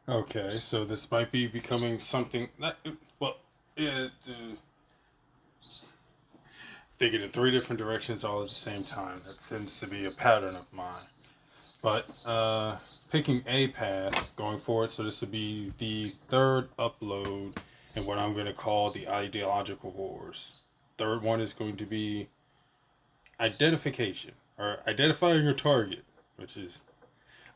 Okay, so this might be becoming something that, well, thinking in three different directions all at the same time. That seems to be a pattern of mine. But picking a path going forward, so this would be the third upload in what I'm going to call the ideological wars. Third one is going to be identification or identifying your target, which is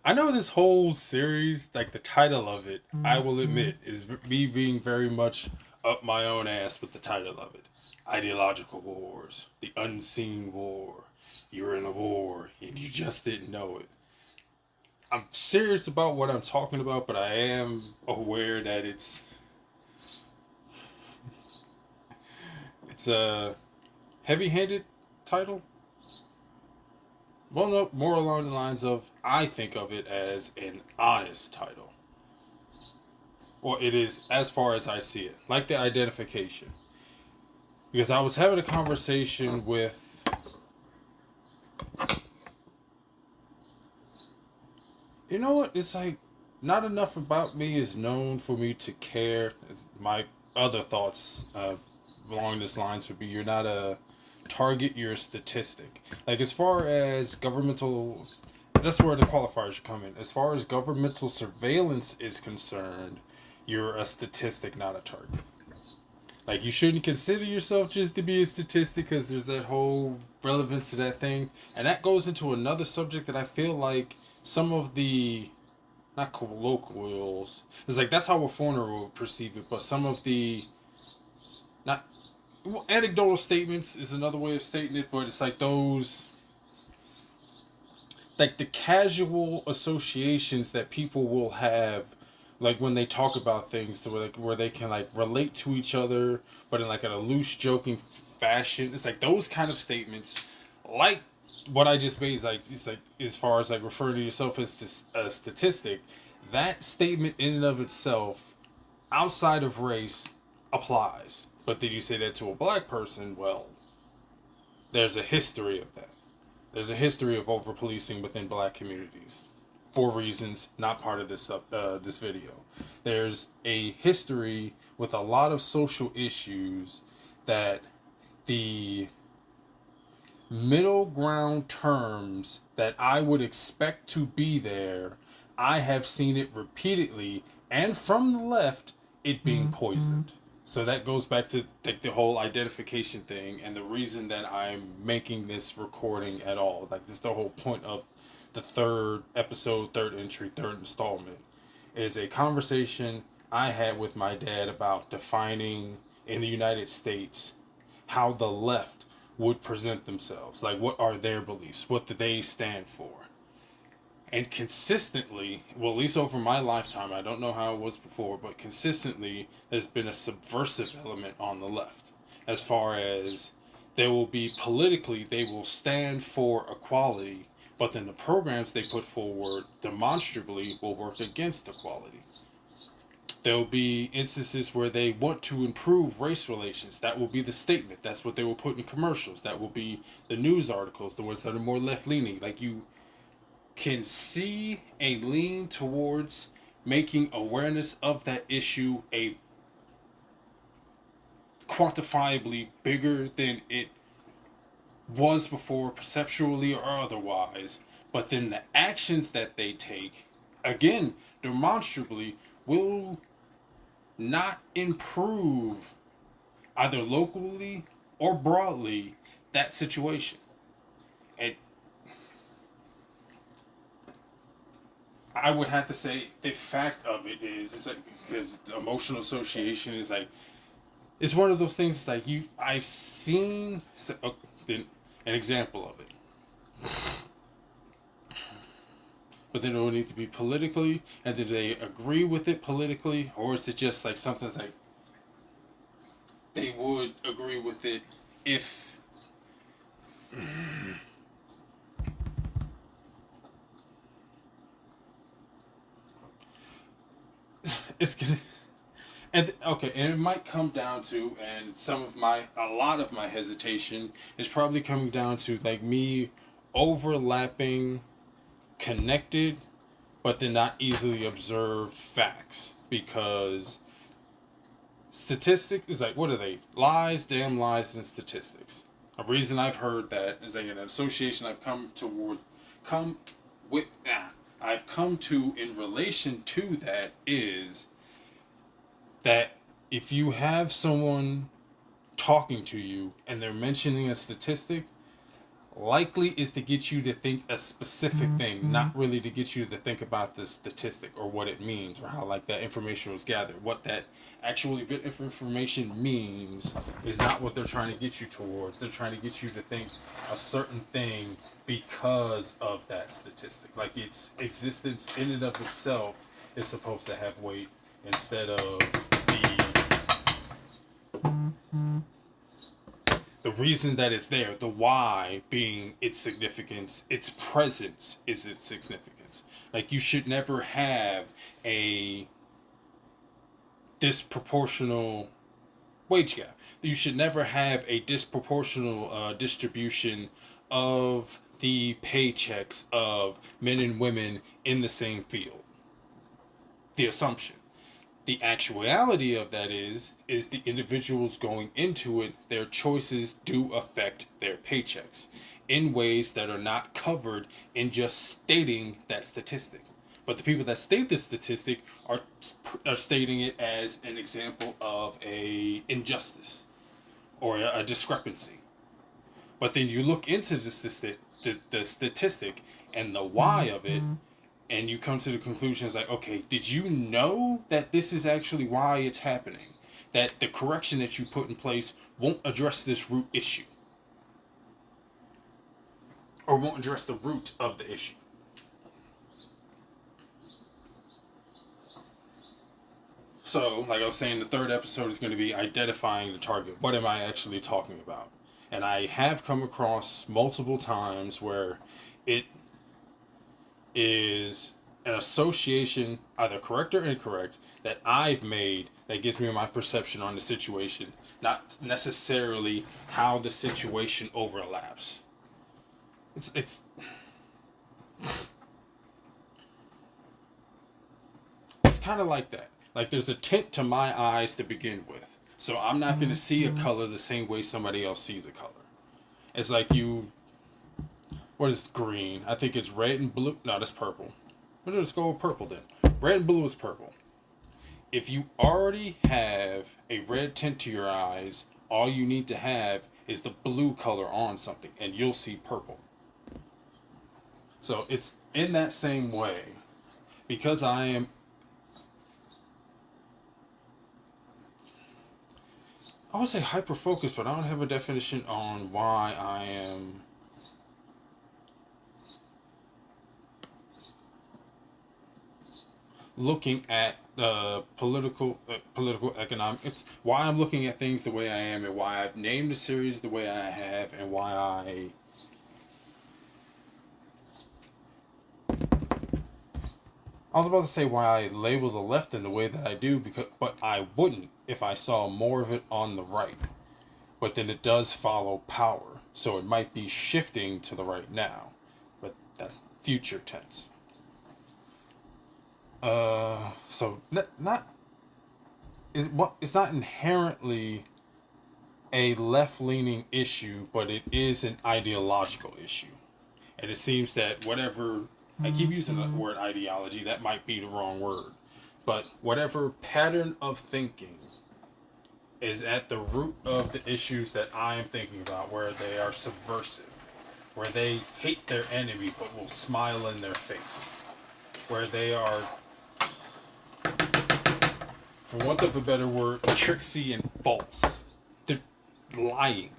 I know this whole series, like the title of it, I will admit, is me being very much up my own ass with the title of it. Ideological wars, the unseen war. You're in a war and you just didn't know it. I'm serious about what I'm talking about, but I am aware that it's a heavy-handed title. Well, no, more along the lines of I think of it as an honest title. Well, it is as far as I see it, like the identification. Because I was having a conversation with, you know what? It's like not enough about me is known for me to care. It's my other thoughts along this lines would be you're not a target, you're a statistic. Like as far as governmental, that's where the qualifiers should come in. As far as governmental surveillance is concerned, you're a statistic, not a target. Like you shouldn't consider yourself just to be a statistic because there's that whole relevance to that thing, and that goes into another subject that I feel like some of the not colloquials. It's like that's how a foreigner will perceive it, but some of the not well, anecdotal statements is another way of stating it, but it's like those like the casual associations that people will have like when they talk about things to where they can like relate to each other but in like a loose joking fashion. It's like those kind of statements like what I just made is like it's like as far as like referring to yourself as a statistic, that statement in and of itself outside of race applies. But did you say that to a black person? Well, there's a history of that. There's a history of over policing within black communities for reasons not part of this video. There's a history with a lot of social issues that the middle ground terms that I would expect to be there, I have seen it repeatedly and from the left it being poisoned. So that goes back to like the whole identification thing and the reason that I'm making this recording at all. Like this is the whole point of the third episode, third entry, third installment is a conversation I had with my dad about defining in the United States how the left would present themselves. Like what are their beliefs? What do they stand for? And consistently, well, at least over my lifetime, I don't know how it was before, but consistently, there's been a subversive element on the left. As far as there will be politically, they will stand for equality, but then the programs they put forward demonstrably will work against equality. There'll be instances where they want to improve race relations. That will be the statement. That's what they will put in commercials. That will be the news articles, the ones that are more left leaning. Like you can see a lean towards making awareness of that issue a quantifiably bigger than it was before, perceptually or otherwise. But then the actions that they take, again, demonstrably, will not improve either locally or broadly that situation. And I would have to say the fact of it is, it's like because emotional association is like it's one of those things. It's like I've seen an example of it, but then it will need to be politically, and do they agree with it politically, or is it just like something that's like they would agree with it if it's gonna and okay, and it might come down to, and a lot of my hesitation is probably coming down to like me overlapping, connected, but they're not easily observed facts, because statistics is like, what are they? Lies, damn lies, and statistics. A reason I've heard that is like an association I've come with, I've come to in relation to that is that if you have someone talking to you and they're mentioning a statistic, likely is to get you to think a specific thing, not really to get you to think about the statistic or what it means or how like that information was gathered. What that actually bit of information means is not what they're trying to get you towards. They're trying to get you to think a certain thing because of that statistic. Like its existence in and of itself is supposed to have weight instead of the reason that it's there, the why being its significance, its presence is its significance. Like you should never have a disproportional wage gap. You should never have a disproportional distribution of the paychecks of men and women in the same field. The assumption. The actuality of that is the individuals going into it, their choices do affect their paychecks in ways that are not covered in just stating that statistic. But the people that state the statistic are stating it as an example of a injustice or a discrepancy. But then you look into the statistic and the why of it, and you come to the conclusion, it's like, okay, did you know that this is actually why it's happening? That the correction that you put in place won't address this root issue. Or won't address the root of the issue. So, like I was saying, the third episode is going to be identifying the target. What am I actually talking about? And I have come across multiple times where it is an association, either correct or incorrect, that I've made that gives me my perception on the situation, not necessarily how the situation overlaps. It's kind of like that. Like there's a tint to my eyes to begin with. So I'm not going to see a color the same way somebody else sees a color. It's like what is green? I think it's red and blue. No, that's purple. Let's just go with purple then. Red and blue is purple. If you already have a red tint to your eyes, all you need to have is the blue color on something and you'll see purple. So it's in that same way. Because I would say hyper-focused, but I don't have a definition on why I am looking at political economic. It's why I'm looking at things the way I am, and why I've named the series the way I have, and why I was about to say why I label the left in the way that I do, but I wouldn't if I saw more of it on the right. But then it does follow power, so it might be shifting to the right now, but that's future tense. So it's not inherently a left-leaning issue, but it is an ideological issue, and it seems that whatever. I keep using the word ideology, that might be the wrong word. But whatever pattern of thinking is at the root of the issues that I am thinking about, where they are subversive, where they hate their enemy but will smile in their face, where they are, for want of a better word, tricksy and false. They're lying.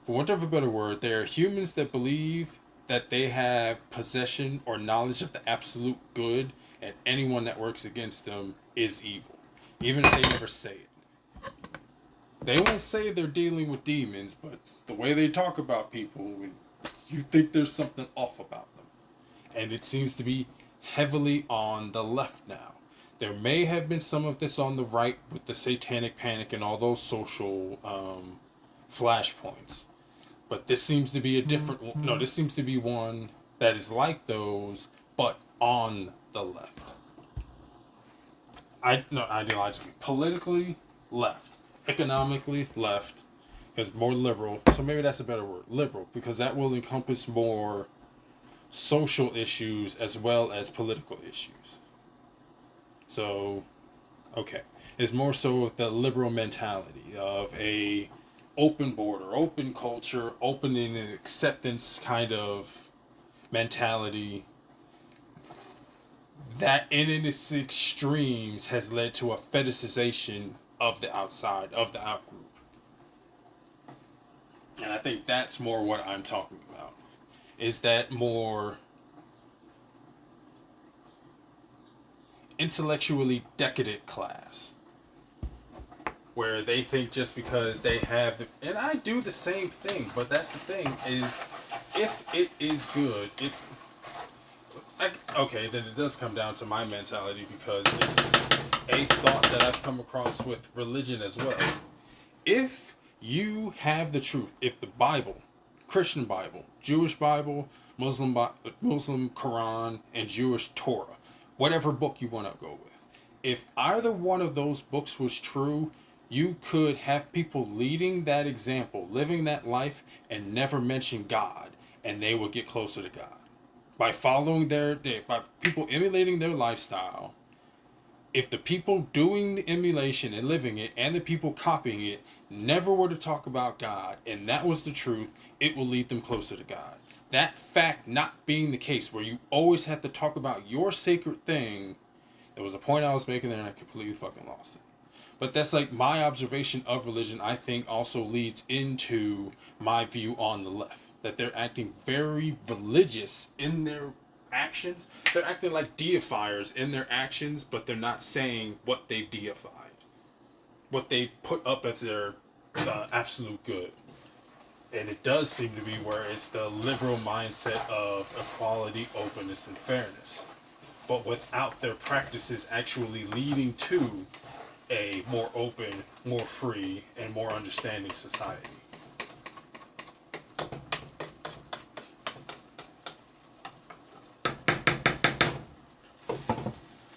For want of a better word, they are humans that believe that they have possession or knowledge of the absolute good, and anyone that works against them is evil, even if they never say it. They won't say they're dealing with demons, but the way they talk about people, you think there's something off about them. And it seems to be heavily on the left now. There may have been some of this on the right with the satanic panic and all those social flashpoints. But this seems to be a different one. No, this seems to be one that is like those, but on the left. No, ideologically, politically left, economically left, because more liberal. So maybe that's a better word, liberal, because that will encompass more social issues as well as political issues. So, okay, it's more so with the liberal mentality of a open border, open culture, opening and acceptance kind of mentality that in its extremes has led to a fetishization of the outside, of the outgroup. And I think that's more what I'm talking about. Is that more intellectually decadent class where they think just because they have the, and I do the same thing, but that's the thing is if it is good, okay, then it does come down to my mentality because it's a thought that I've come across with religion as well. If you have the truth, if the Bible, Christian Bible, Jewish Bible, Muslim Quran, and Jewish Torah, whatever book you want to go with, if either one of those books was true, you could have people leading that example, living that life, and never mention God, and they would get closer to God. By following by people emulating their lifestyle, if the people doing the emulation and living it and the people copying it never were to talk about God, and that was the truth, it will lead them closer to God. That fact not being the case, where you always have to talk about your sacred thing, there was a point I was making there and I completely fucking lost it. But that's like my observation of religion, I think also leads into my view on the left. That they're acting very religious in their actions. They're acting like deifiers in their actions, but they're not saying what they've deified. What they put up as their absolute good. And it does seem to be where it's the liberal mindset of equality, openness, and fairness. But without their practices actually leading to a more open, more free, and more understanding society.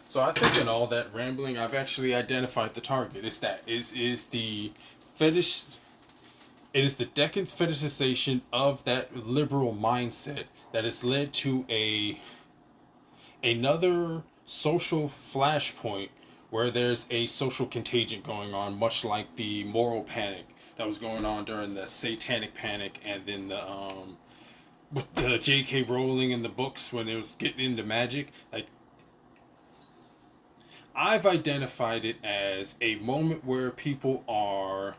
So I think in all that rambling, I've actually identified the target. It's that is the fetish. It is the decadent fetishization of that liberal mindset that has led to another social flashpoint where there's a social contagion going on, much like the moral panic that was going on during the satanic panic, and then with the J.K. Rowling in the books when it was getting into magic. Like, I've identified it as a moment where people are,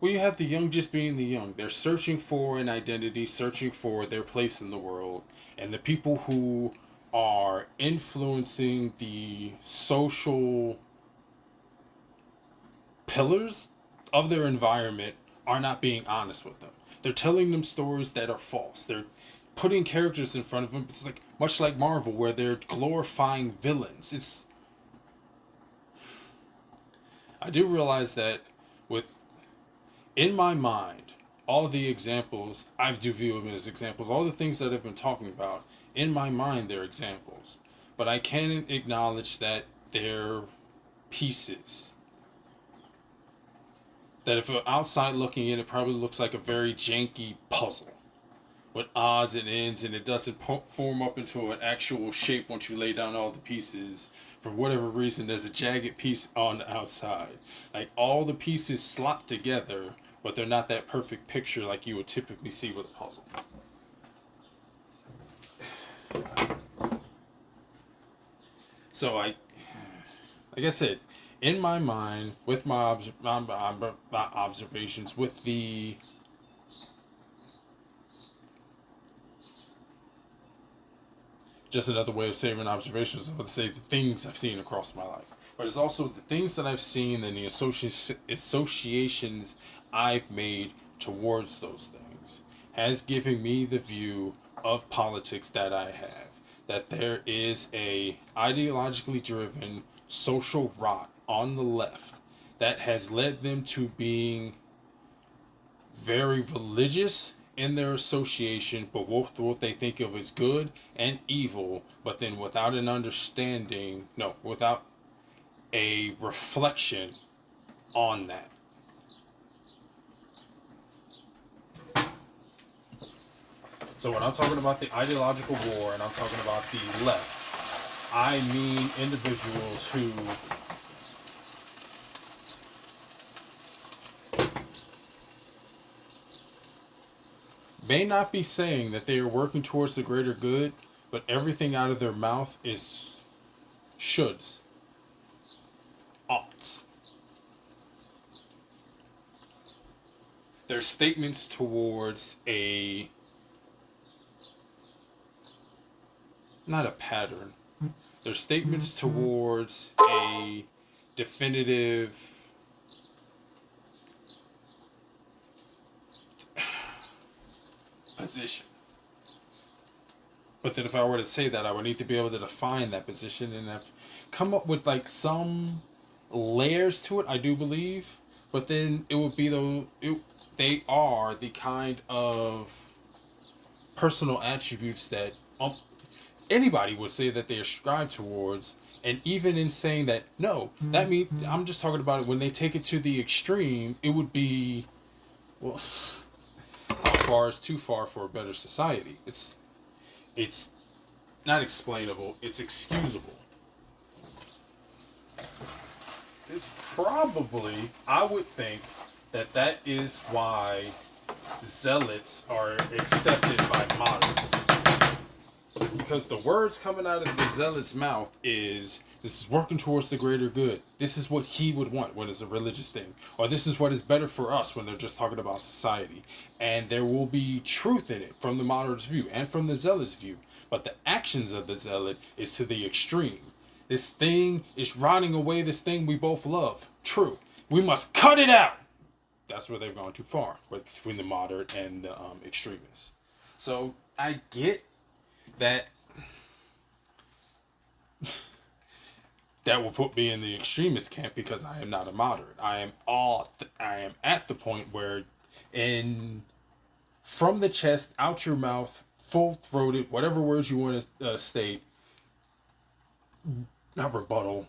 well, you have the young just being the young. They're searching for an identity, searching for their place in the world, and the people who are influencing the social pillars of their environment are not being honest with them. They're telling them stories that are false. They're putting characters in front of them. It's like much like Marvel, where they're glorifying villains. I do realize that in my mind, all the examples, I do view them as examples, all the things that I've been talking about, in my mind, they're examples. But I can acknowledge that they're pieces. That if you're outside looking in, it probably looks like a very janky puzzle with odds and ends, and it doesn't form up into an actual shape once you lay down all the pieces. For whatever reason, there's a jagged piece on the outside. Like, all the pieces slot together, but they're not that perfect picture like you would typically see with a puzzle. So like I said, in my mind, with my observations, with the just another way of saying observations, I would say the things I've seen across my life. But it's also the things that I've seen and the associations I've made towards those things has given me the view of politics that I have. That there is a ideologically driven social rot on the left that has led them to being very religious in their association, but what they think of as good and evil, but then without an understanding, no, without a reflection on that. So when I'm talking about the ideological war and I'm talking about the left, I mean individuals who may not be saying that they are working towards the greater good, but everything out of their mouth is shoulds, oughts. Their statements towards not a pattern. Their statements towards a definitive position. But then if I were to say that, I would need to be able to define that position and have come up with like some layers to it, I do believe. But then it would be they are the kind of personal attributes that anybody would say that they ascribe towards. And even in saying that, no, that means, I'm just talking about it when they take it to the extreme, it would be, well, how far is too far for a better society? It's not explainable, it's excusable. It's probably, I would think, that is why zealots are accepted by moderates. Because the words coming out of the zealot's mouth is, this is working towards the greater good. This is what he would want when it's a religious thing. Or this is what is better for us when they're just talking about society. And there will be truth in it from the moderate's view and from the zealot's view. But the actions of the zealot is to the extreme. This thing is rotting away this thing we both love. True. We must cut it out. That's where they've gone too far between the moderate and the extremists. So I get that that will put me in the extremist camp because I am not a moderate. I am at the point where from the chest, out your mouth, full-throated, whatever words you want to state, not rebuttal,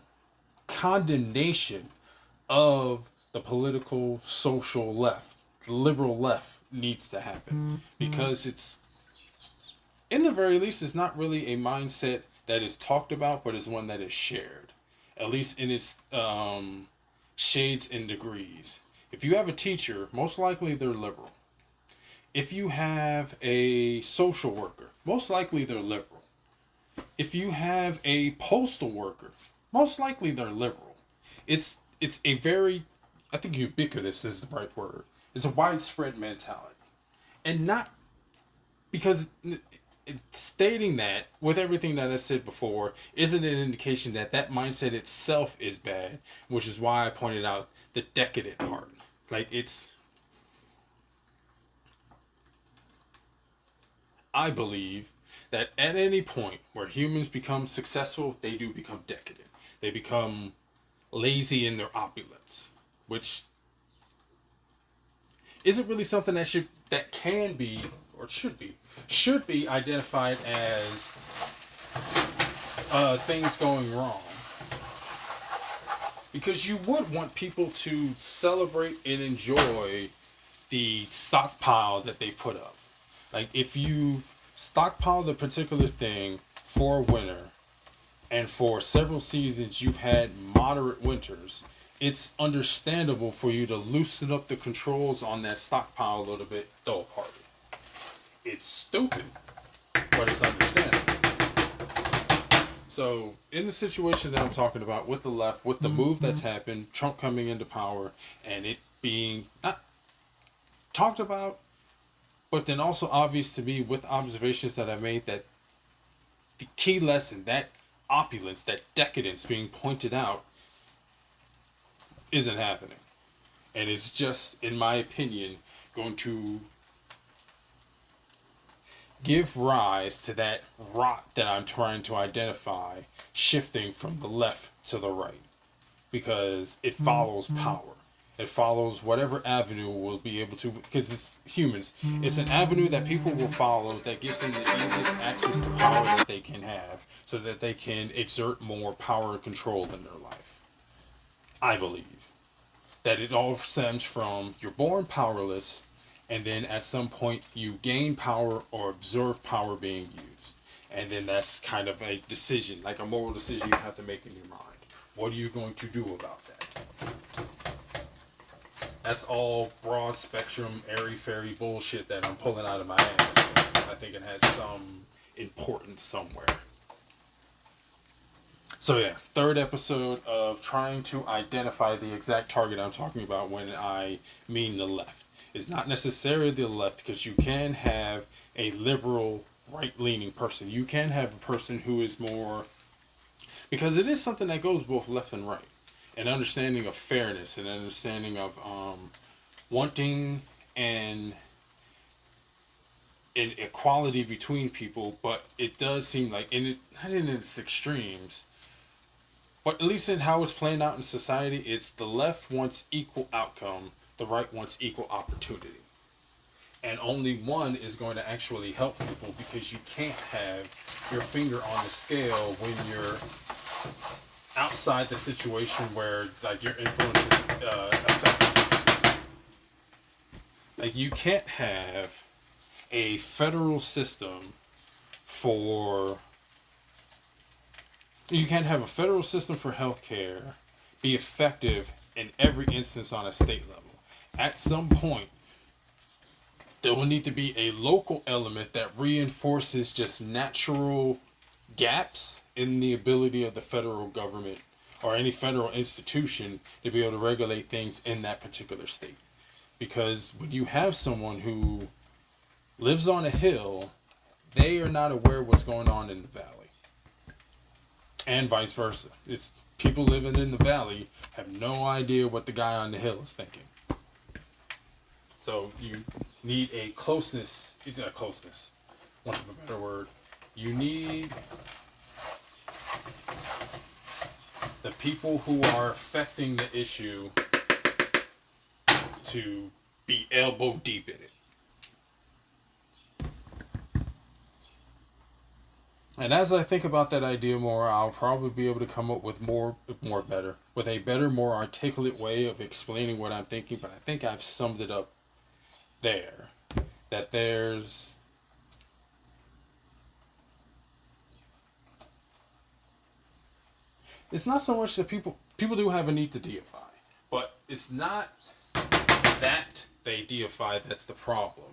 condemnation of the political, social left, the liberal left needs to happen. Because it's, in the very least, it's not really a mindset that is talked about, but is one that is shared. At least in its shades and degrees. If you have a teacher, most likely they're liberal. If you have a social worker, most likely they're liberal. If you have a postal worker, most likely they're liberal. It's a very, I think ubiquitous is the right word. It's a widespread mentality. And not because stating that with everything that I said before isn't an indication that that mindset itself is bad, which is why I pointed out the decadent part. Like I believe that at any point where humans become successful, they do become decadent. They become lazy in their opulence, which isn't really something that can be or should be identified as things going wrong. Because you would want people to celebrate and enjoy the stockpile that they put up. Like if you've stockpiled a particular thing for winter, and for several seasons you've had moderate winters, it's understandable for you to loosen up the controls on that stockpile a little bit, throw a party. It's stupid, but it's understandable. So, in the situation that I'm talking about with the left, with the move that's happened, Trump coming into power, and it being not talked about, but then also obvious to me with observations that I've made, that the key lesson, that opulence, that decadence being pointed out, isn't happening. And it's just, in my opinion, going to give rise to that rot that I'm trying to identify, shifting from the left to the right. Because it follows power. It follows whatever avenue will be able to, because it's humans. It's an avenue that people will follow that gives them the easiest access to power that they can have, so that they can exert more power and control in their life. I believe that it all stems from you're born powerless, and then at some point you gain power or observe power being used. And then that's kind of a decision, like a moral decision you have to make in your mind. What are you going to do about that? That's all broad spectrum, airy-fairy bullshit that I'm pulling out of my ass. I think it has some importance somewhere. So yeah, third episode of trying to identify the exact target I'm talking about when I mean the left. It's not necessarily the left, because you can have a liberal, right-leaning person. You can have a person who is more... Because it is something that goes both left and right. An understanding of fairness, an understanding of wanting an equality between people, but it does seem like, and it, not in its extremes, but at least in how it's playing out in society, it's the left wants equal outcome, the right wants equal opportunity. And only one is going to actually help people, because you can't have your finger on the scale when you're outside the situation where like your influence is affected. Like you can't have a federal system for healthcare be effective in every instance on a state level. At some point, there will need to be a local element that reinforces just natural gaps in the ability of the federal government or any federal institution to be able to regulate things in that particular state. Because when you have someone who lives on a hill, they are not aware of what's going on in the valley. And vice versa. It's people living in the valley have no idea what the guy on the hill is thinking. So you need a closeness, want of a better word. You need the people who are affecting the issue to be elbow deep in it. And as I think about that idea more, I'll probably be able to come up with a better, more articulate way of explaining what I'm thinking. But I think I've summed it up there. That there's... It's not so much that people do have a need to deify. But it's not that they deify that's the problem.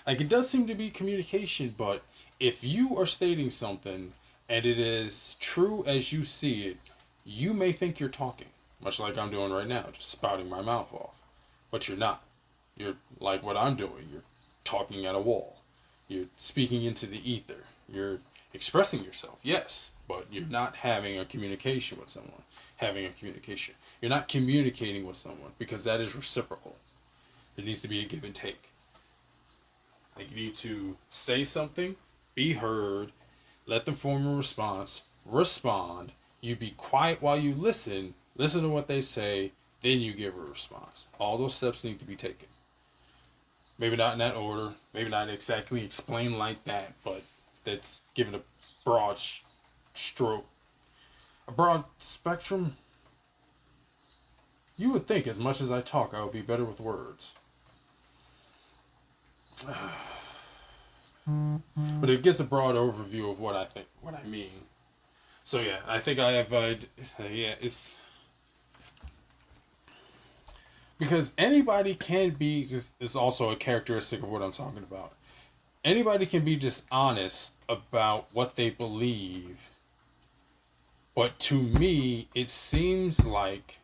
Like, it does seem to be communication, but if you are stating something and it is true as you see it, you may think you're talking, much like I'm doing right now, just spouting my mouth off. But you're not. You're like what I'm doing. You're talking at a wall. You're speaking into the ether. You're expressing yourself, yes, but you're not having a communication with someone. You're not communicating with someone, because that is reciprocal. There needs to be a give and take. Like, you need to say something, be heard, let them form a response, respond. You be quiet while you listen to what they say, then you give a response. All those steps need to be taken. Maybe not in that order, maybe not exactly explained like that, but that's given a broad stroke. A broad spectrum. You would think as much as I talk, I would be better with words. But it gives a broad overview of what I mean. So yeah, I think I have, it's... Because anybody can be, it's also a characteristic of what I'm talking about. Anybody can be just honest about what they believe. But to me, it seems like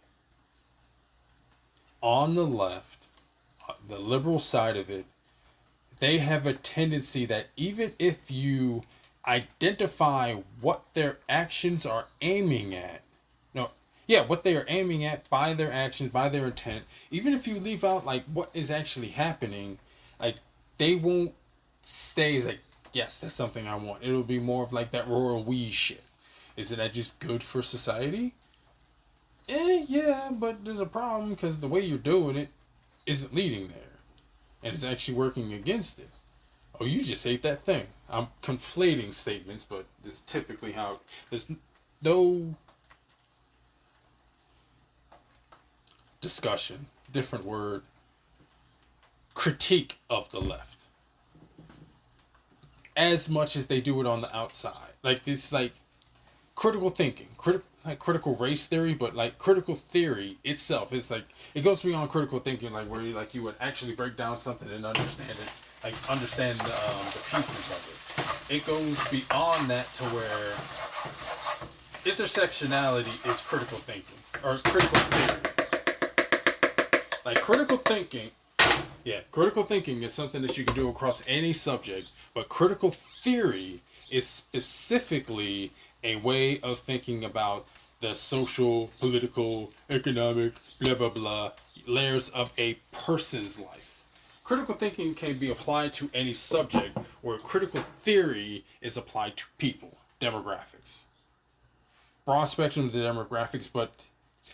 on the left, the liberal side of it, they have a tendency that even if you identify what their actions are aiming at, what they are aiming at by their actions, by their intent, even if you leave out like what is actually happening, like they won't stay as like, yes, that's something I want. It'll be more of like that royal we shit. Isn't that just good for society? Yeah, but there's a problem because the way you're doing it isn't leading there, and it's actually working against it. Oh, you just hate that thing. I'm conflating statements, but this is typically how there's no discussion, different word, critique of the left as much as they do it on the outside. Like this, like critical thinking, like critical race theory, but like critical theory itself is like it goes beyond critical thinking, like where you would actually break down something and understand it, like understand the pieces of it. It goes beyond that to where intersectionality is critical thinking or critical theory. Like critical thinking is something that you can do across any subject, but critical theory is specifically a way of thinking about the social, political, economic, blah, blah, blah, layers of a person's life. Critical thinking can be applied to any subject, where critical theory is applied to people, demographics. Broad spectrum of the demographics,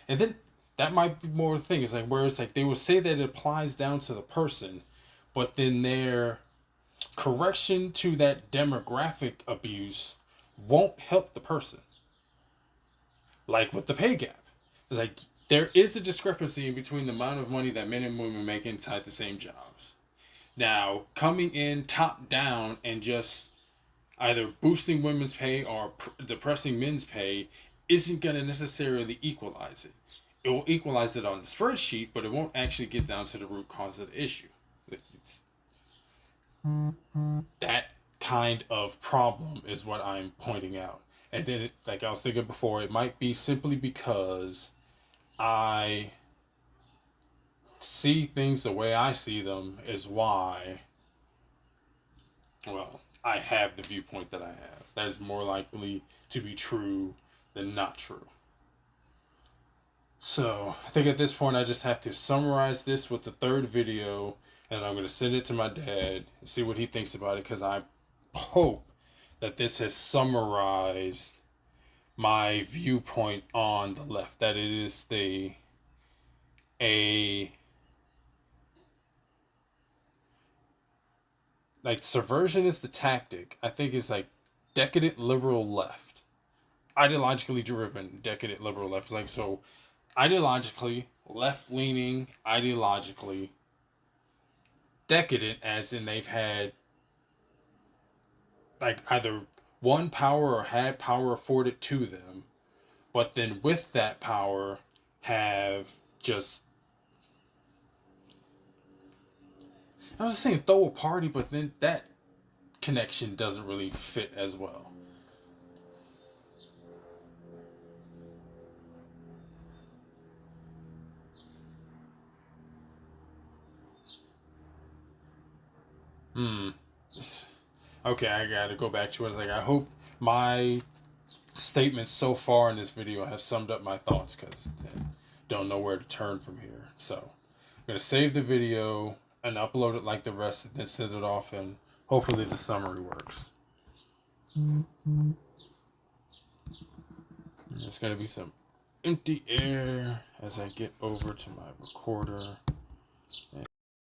and then that might be more the thing. It's like, where it's like they will say that it applies down to the person, but then their correction to that demographic abuse won't help the person. Like with the pay gap. It's like there is a discrepancy between the amount of money that men and women make inside the same jobs. Now, coming in top down and just either boosting women's pay or depressing men's pay isn't going to necessarily equalize it. It will equalize it on the spreadsheet, but it won't actually get down to the root cause of the issue. It's that kind of problem is what I'm pointing out. And then, like I was thinking before, it might be simply because I see things the way I see them is why, well, I have the viewpoint that I have. That is more likely to be true than not true. So, I think at this point I just have to summarize this with the third video, and I'm going to send it to my dad and see what he thinks about it, because I hope that this has summarized my viewpoint on the left, that it is like subversion is the tactic. I think it's like decadent liberal left, ideologically driven decadent liberal left. It's like, so ideologically left leaning, ideologically decadent, as in they've had like either won power or had power afforded to them, but then with that power have just, I was saying throw a party, but then that connection doesn't really fit as well. Okay, I gotta go back to it. Like, I hope my statements so far in this video have summed up my thoughts, because I don't know where to turn from here. So I'm gonna save the video and upload it like the rest, and then send it off, and hopefully the summary works. There's gonna be some empty air as I get over to my recorder. And